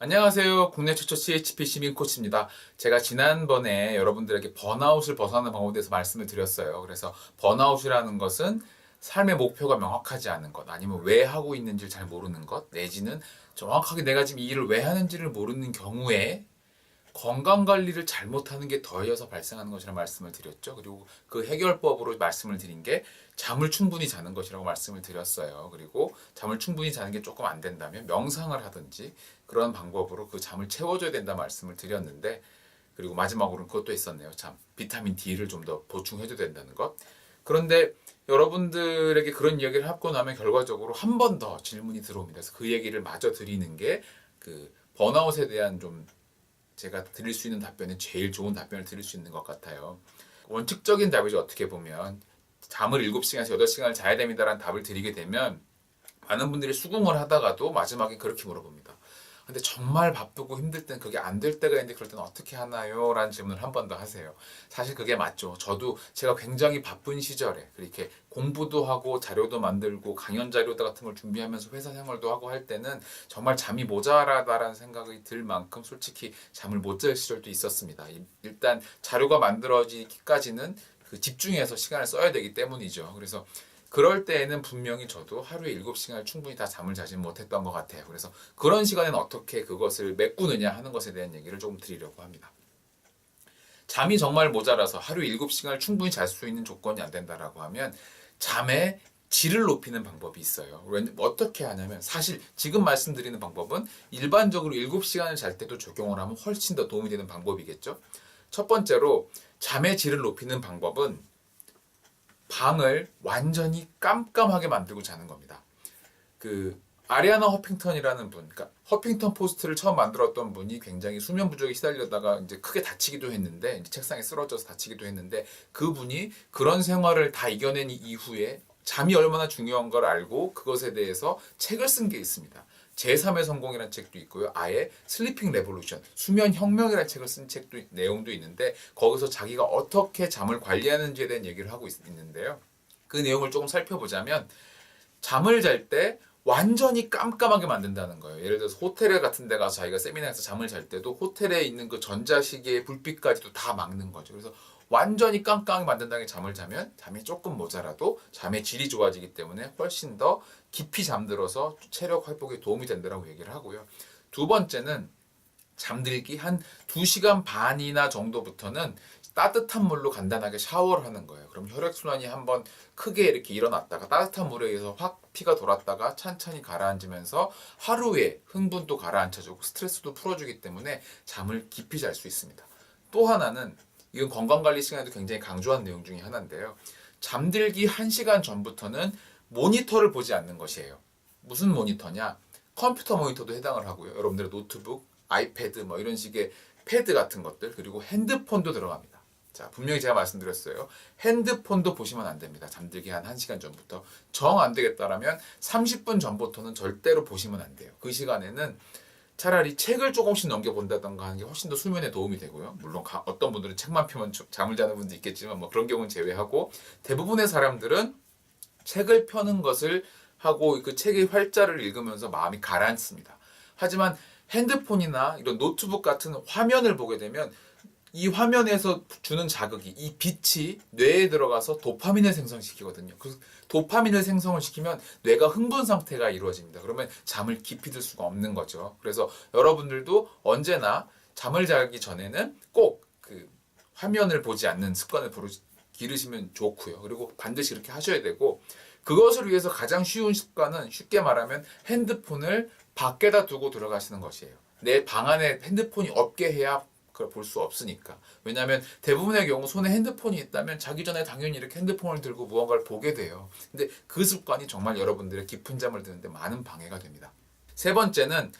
안녕하세요. 국내 최초 CHP 시민 코치입니다. 제가 지난번에 여러분들에게 번아웃을 벗어나는 방법에 대해서 말씀을 드렸어요. 그래서 번아웃이라는 것은 삶의 목표가 명확하지 않은 것, 아니면 왜 하고 있는지를 잘 모르는 것, 내지는 정확하게 내가 지금 이 일을 왜 하는지를 모르는 경우에 건강관리를 잘못하는 게 더해져서 발생하는 것이라는 말씀을 드렸죠. 그리고 그 해결법으로 말씀을 드린 게 잠을 충분히 자는 것이라고 말씀을 드렸어요. 그리고 잠을 충분히 자는 게 조금 안 된다면 명상을 하든지 그런 방법으로 그 잠을 채워줘야 된다 말씀을 드렸는데, 그리고 마지막으로는 그것도 있었네요. 참, 비타민 D를 좀 더 보충해줘야 된다는 것. 그런데 여러분들에게 그런 이야기를 하고 나면 결과적으로 한 번 더 질문이 들어옵니다. 그래서 그 얘기를 마저 드리는 게 그 번아웃에 대한 좀 제가 드릴 수 있는 답변은 제일 좋은 답변을 드릴 수 있는 것 같아요. 원칙적인 답이죠. 어떻게 보면 잠을 7시간에서 8시간을 자야 됩니다라는 답을 드리게 되면 많은 분들이 수긍을 하다가도 마지막에 그렇게 물어봅니다. 근데 정말 바쁘고 힘들 땐 그게 안 될 때가 있는데 그럴 때는 어떻게 하나요? 라는 질문을 한 번 더 하세요. 사실 그게 맞죠. 저도 제가 굉장히 바쁜 시절에 그렇게 공부도 하고 자료도 만들고 강연 자료 같은 걸 준비하면서 회사 생활도 하고 할 때는 정말 잠이 모자라다라는 생각이 들 만큼 솔직히 잠을 못 잘 시절도 있었습니다. 일단 자료가 만들어지기까지는 그 집중해서 시간을 써야 되기 때문이죠. 그래서 그럴 때에는 분명히 저도 하루에 7시간을 충분히 다 잠을 자지 못했던 것 같아요. 그래서 그런 시간에는 어떻게 그것을 메꾸느냐 하는 것에 대한 얘기를 조금 드리려고 합니다. 잠이 정말 모자라서 하루에 7시간을 충분히 잘 수 있는 조건이 안 된다라고 하면 잠의 질을 높이는 방법이 있어요. 어떻게 하냐면, 사실 지금 말씀드리는 방법은 일반적으로 7시간을 잘 때도 적용을 하면 훨씬 더 도움이 되는 방법이겠죠. 첫 번째로 잠의 질을 높이는 방법은 방을 완전히 깜깜하게 만들고 자는 겁니다. 그 아리아나 허핑턴이라는 분, 그러니까 허핑턴 포스트를 처음 만들었던 분이 굉장히 수면 부족에 시달리다가 이제 크게 다치기도 했는데, 이제 책상에 쓰러져서 다치기도 했는데, 그분이 그런 생활을 다 이겨낸 이후에 잠이 얼마나 중요한 걸 알고 그것에 대해서 책을 쓴 게 있습니다. 제3의 성공이라는 책도 있고요. 아예 슬리핑 레볼루션, 수면 혁명이라는 책을 쓴 책도 내용도 있는데, 거기서 자기가 어떻게 잠을 관리하는지에 대한 얘기를 하고 있는데요. 그 내용을 조금 살펴보자면, 잠을 잘 때 완전히 깜깜하게 만든다는 거예요. 예를 들어서 호텔 같은 데 가서 자기가 세미나에서 잠을 잘 때도 호텔에 있는 그 전자시계의 불빛까지도 다 막는 거죠. 그래서 완전히 깜깜하게 만든다는 게 잠을 자면 잠이 조금 모자라도 잠의 질이 좋아지기 때문에 훨씬 더 깊이 잠들어서 체력 회복에 도움이 된다고 얘기를 하고요. 두 번째는 잠들기 한 2시간 반이나 정도부터는 따뜻한 물로 간단하게 샤워를 하는 거예요. 그럼 혈액순환이 한번 크게 이렇게 일어났다가 따뜻한 물에 의해서 확 피가 돌았다가 천천히 가라앉으면서 하루에 흥분도 가라앉혀주고 스트레스도 풀어주기 때문에 잠을 깊이 잘 수 있습니다. 또 하나는, 이건 건강관리 시간에도 굉장히 강조한 내용 중에 하나인데요. 잠들기 1시간 전부터는 모니터를 보지 않는 것이에요. 무슨 모니터냐? 컴퓨터 모니터도 해당을 하고요. 여러분들의 노트북, 아이패드 뭐 이런 식의 패드 같은 것들, 그리고 핸드폰도 들어갑니다. 자, 분명히 제가 말씀드렸어요. 핸드폰도 보시면 안 됩니다. 잠들기 한 1시간 전부터. 정 안 되겠다라면 30분 전부터는 절대로 보시면 안 돼요. 그 시간에는 차라리 책을 조금씩 넘겨본다던가 하는 게 훨씬 더 수면에 도움이 되고요. 물론 어떤 분들은 책만 펴면 잠을 자는 분도 있겠지만 뭐 그런 경우는 제외하고, 대부분의 사람들은 책을 펴는 것을 하고 그 책의 활자를 읽으면서 마음이 가라앉습니다. 하지만 핸드폰이나 이런 노트북 같은 화면을 보게 되면 이 화면에서 주는 자극이, 이 빛이 뇌에 들어가서 도파민을 생성시키거든요. 그 도파민을 생성을 시키면 뇌가 흥분 상태가 이루어집니다. 그러면 잠을 깊이 들 수가 없는 거죠. 그래서 여러분들도 언제나 잠을 자기 전에는 꼭 그 화면을 보지 않는 습관을 기르시면 좋고요. 그리고 반드시 이렇게 하셔야 되고, 그것을 위해서 가장 쉬운 습관은 쉽게 말하면 핸드폰을 밖에다 두고 들어가시는 것이에요. 내 방 안에 핸드폰이 없게 해야 그걸 볼 수 없으니까. 왜냐하면 대부분의 경우 손에 핸드폰이 있다면 자기 전에 당연히 이렇게 핸드폰을 들고 무언가를 보게 돼요. 근데 그 습관이 정말 여러분들의 깊은 잠을 드는데 많은 방해가 됩니다. 세 번째는,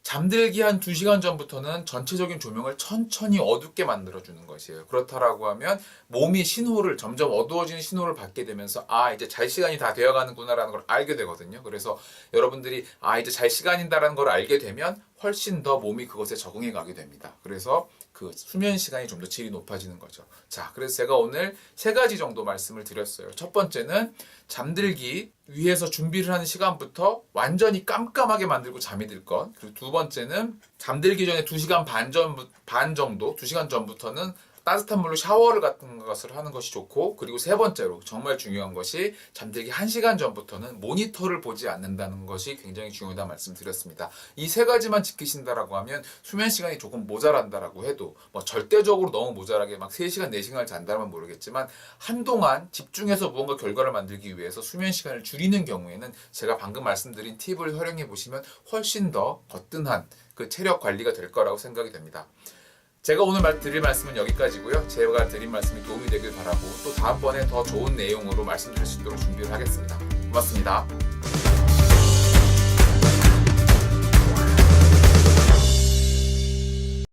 잠들기 한 2시간 전부터는 전체적인 조명을 천천히 어둡게 만들어주는 것이에요. 그렇다라고 하면 몸이 신호를, 점점 어두워지는 신호를 받게 되면서 이제 잘 시간이 다 되어가는구나라는 걸 알게 되거든요. 그래서 여러분들이 이제 잘 시간이다라는 걸 알게 되면 훨씬 더 몸이 그것에 적응해 가게 됩니다. 그래서 그 수면 시간이 좀 더 질이 높아지는 거죠. 자, 그래서 제가 오늘 3가지 정도 말씀을 드렸어요. 첫 번째는 잠들기 위해서 준비를 하는 시간부터 완전히 깜깜하게 만들고 잠이 들 것. 그리고 두 번째는 잠들기 전에 2시간 반 정도, 2시간 전부터는 따뜻한 물로 샤워를 같은 것을 하는 것이 좋고, 그리고 세 번째로 정말 중요한 것이 잠들기 1시간 전부터는 모니터를 보지 않는다는 것이 굉장히 중요하다는 말씀드렸습니다. 이 3가지만 지키신다라고 하면 수면 시간이 조금 모자란다라고 해도 뭐 절대적으로 너무 모자라게 막 3시간, 4시간을 잔다면 모르겠지만 한동안 집중해서 무언가 결과를 만들기 위해서 수면 시간을 줄이는 경우에는 제가 방금 말씀드린 팁을 활용해 보시면 훨씬 더 거뜬한 그 체력 관리가 될 거라고 생각이 됩니다. 제가 오늘 드릴 말씀은 여기까지고요. 제가 드린 말씀이 도움이 되길 바라고 또 다음번에 더 좋은 내용으로 말씀드릴 수 있도록 준비를 하겠습니다. 고맙습니다.